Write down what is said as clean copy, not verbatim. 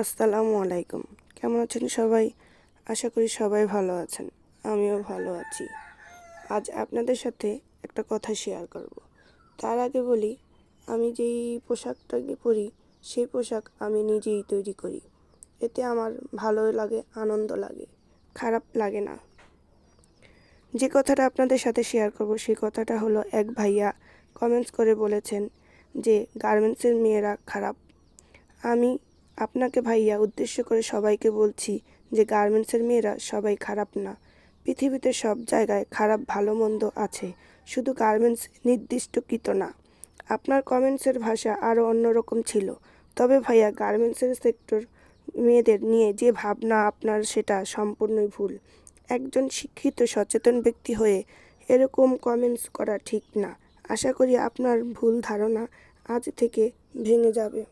আসসালামু আলাইকুম। কেমন আছেন সবাই? আশা করি সবাই ভালো আছেন। আমিও ভালো আছি। আজ আপনাদের সাথে একটা কথা শেয়ার করব। তার আগে বলি, আমি যেই পোশাকটাকে পরি সেই পোশাক আমি নিজেই তৈরি করি। এতে আমার ভালো লাগে, আনন্দ লাগে, খারাপ লাগে না। যে কথাটা আপনাদের সাথে শেয়ার করব সেই কথাটা হলো, এক ভাইয়া কমেন্টস করে বলেছেন যে গার্মেন্টসের মেয়েরা খারাপ। আমি আপনাকে ভাইয়া উদ্দেশ্য করে সবাইকে বলছি যে গার্মেন্টসের মেয়েরা সবাই খারাপ না। পৃথিবীতে সব জায়গায় খারাপ ভালো মন্দ আছে, শুধু গার্মেন্টস নির্দিষ্টকৃত না। আপনার কমেন্টসের ভাষা আরও অন্যরকম ছিল, তবে ভাইয়া গার্মেন্টসের সেক্টর মেয়েদের নিয়ে যে ভাবনা আপনার, সেটা সম্পূর্ণই ভুল। একজন শিক্ষিত সচেতন ব্যক্তি হয়ে এরকম কমেন্টস করা ঠিক না। আশা করি আপনার ভুল ধারণা আজ থেকে ভেঙে যাবে।